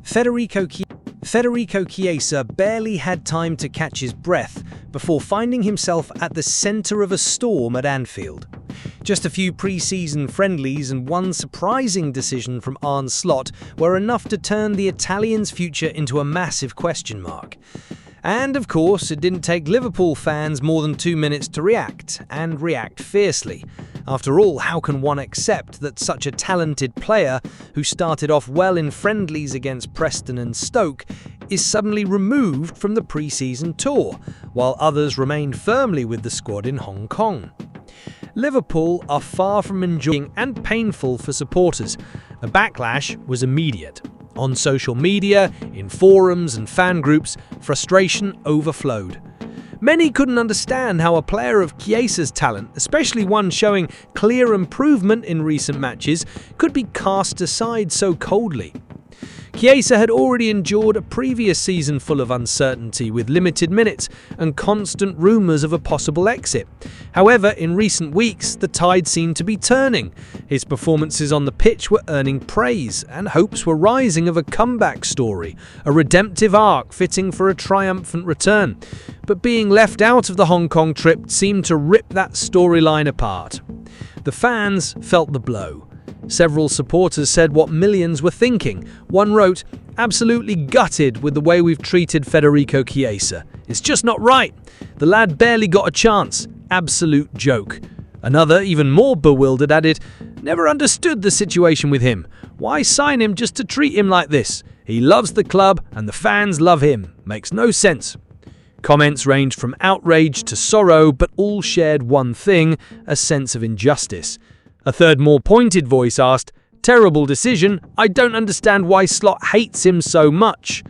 Federico Chiesa barely had time to catch his breath before finding himself at the centre of a storm at Anfield. Just a few pre-season friendlies and one surprising decision from Arne Slot were enough to turn the Italian's future into a massive question mark. And of course, it didn't take Liverpool fans more than 2 minutes to react, and react fiercely. After all, how can one accept that such a talented player, who started off well in friendlies against Preston and Stoke, is suddenly removed from the pre-season tour, while others remain firmly with the squad in Hong Kong? Liverpool are far from enjoying and painful for supporters. The backlash was immediate. On social media, in forums and fan groups, frustration overflowed. Many couldn't understand how a player of Chiesa's talent, especially one showing clear improvement in recent matches, could be cast aside so coldly. Chiesa had already endured a previous season full of uncertainty with limited minutes and constant rumours of a possible exit. However, in recent weeks, the tide seemed to be turning. His performances on the pitch were earning praise, and hopes were rising of a comeback story, a redemptive arc fitting for a triumphant return. But being left out of the Hong Kong trip seemed to rip that storyline apart. The fans felt the blow. Several supporters said what millions were thinking. One wrote, "Absolutely gutted with the way we've treated Federico Chiesa. It's just not right. The lad barely got a chance. Absolute joke." Another, even more bewildered, added, "Never understood the situation with him. Why sign him just to treat him like this? He loves the club and the fans love him. Makes no sense." Comments ranged from outrage to sorrow, but all shared one thing, a sense of injustice. A third, more pointed voice asked, "Terrible decision. I don't understand why Slot hates him so much."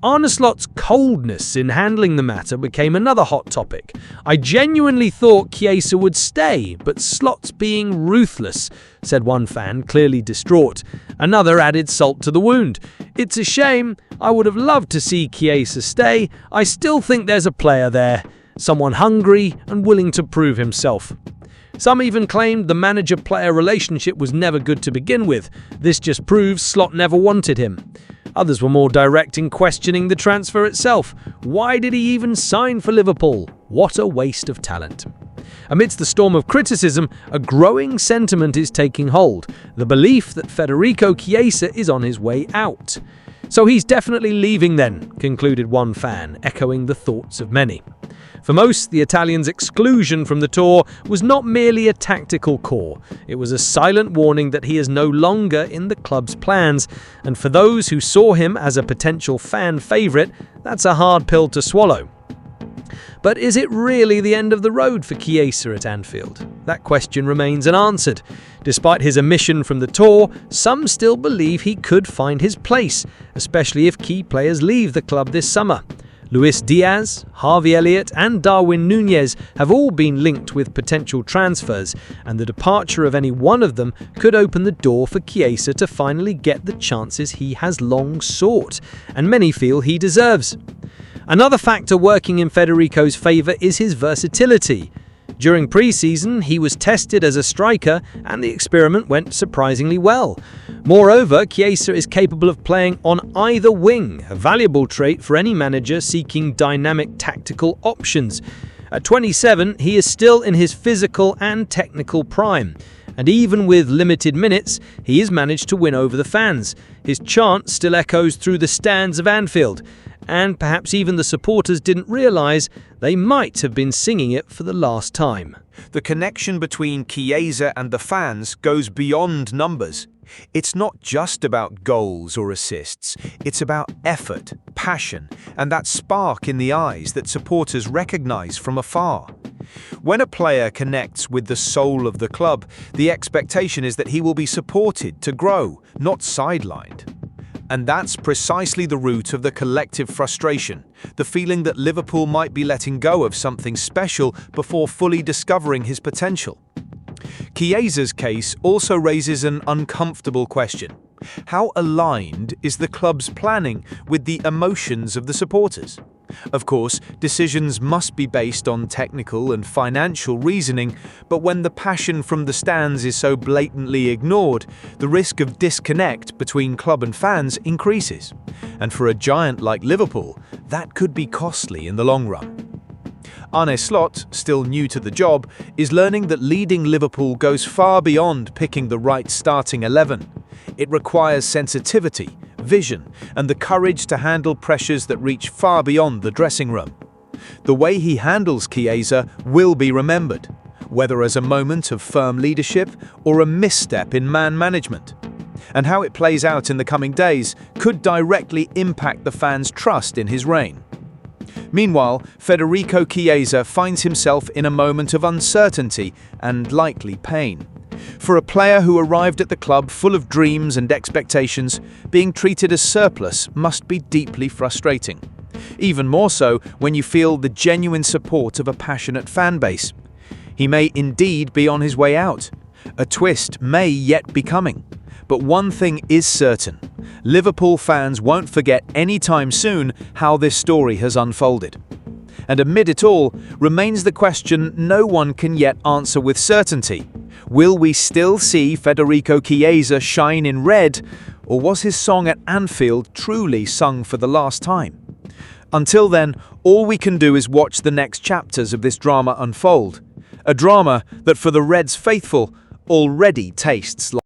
Arne Slot's coldness in handling the matter became another hot topic. "I genuinely thought Chiesa would stay, but Slot's being ruthless," said one fan, clearly distraught. Another added salt to the wound. "It's a shame. I would have loved to see Chiesa stay. I still think there's a player there, someone hungry and willing to prove himself." Some even claimed the manager-player relationship was never good to begin with. This just proves Slot never wanted him. Others were more direct in questioning the transfer itself. Why did he even sign for Liverpool? What a waste of talent. Amidst the storm of criticism, a growing sentiment is taking hold. The belief that Federico Chiesa is on his way out. "So he's definitely leaving then," concluded one fan, echoing the thoughts of many. For most, the Italian's exclusion from the tour was not merely a tactical call. It was a silent warning that he is no longer in the club's plans, and for those who saw him as a potential fan favourite, that's a hard pill to swallow. But is it really the end of the road for Chiesa at Anfield? That question remains unanswered. Despite his omission from the tour, some still believe he could find his place, especially if key players leave the club this summer. Luis Diaz, Harvey Elliott and Darwin Núñez have all been linked with potential transfers, and the departure of any one of them could open the door for Chiesa to finally get the chances he has long sought, and many feel he deserves. Another factor working in Federico's favour is his versatility. During pre-season, he was tested as a striker and the experiment went surprisingly well. Moreover, Chiesa is capable of playing on either wing, a valuable trait for any manager seeking dynamic tactical options. At 27, he is still in his physical and technical prime. And even with limited minutes, he has managed to win over the fans. His chant still echoes through the stands of Anfield, and perhaps even the supporters didn't realise they might have been singing it for the last time. The connection between Chiesa and the fans goes beyond numbers. It's not just about goals or assists, it's about effort, passion, and that spark in the eyes that supporters recognise from afar. When a player connects with the soul of the club, the expectation is that he will be supported to grow, not sidelined. And that's precisely the root of the collective frustration, the feeling that Liverpool might be letting go of something special before fully discovering his potential. Chiesa's case also raises an uncomfortable question. How aligned is the club's planning with the emotions of the supporters? Of course, decisions must be based on technical and financial reasoning, but when the passion from the stands is so blatantly ignored, the risk of disconnect between club and fans increases. And for a giant like Liverpool, that could be costly in the long run. Arne Slot, still new to the job, is learning that leading Liverpool goes far beyond picking the right starting 11. It requires sensitivity, vision, and the courage to handle pressures that reach far beyond the dressing room. The way he handles Chiesa will be remembered, whether as a moment of firm leadership or a misstep in man management. And how it plays out in the coming days could directly impact the fans' trust in his reign. Meanwhile, Federico Chiesa finds himself in a moment of uncertainty and likely pain. For a player who arrived at the club full of dreams and expectations, being treated as surplus must be deeply frustrating. Even more so when you feel the genuine support of a passionate fan base. He may indeed be on his way out. A twist may yet be coming. But one thing is certain: Liverpool fans won't forget anytime soon how this story has unfolded. And amid it all, remains the question no one can yet answer with certainty. Will we still see Federico Chiesa shine in red, or was his song at Anfield truly sung for the last time? Until then, all we can do is watch the next chapters of this drama unfold. A drama that for the Reds faithful already tastes like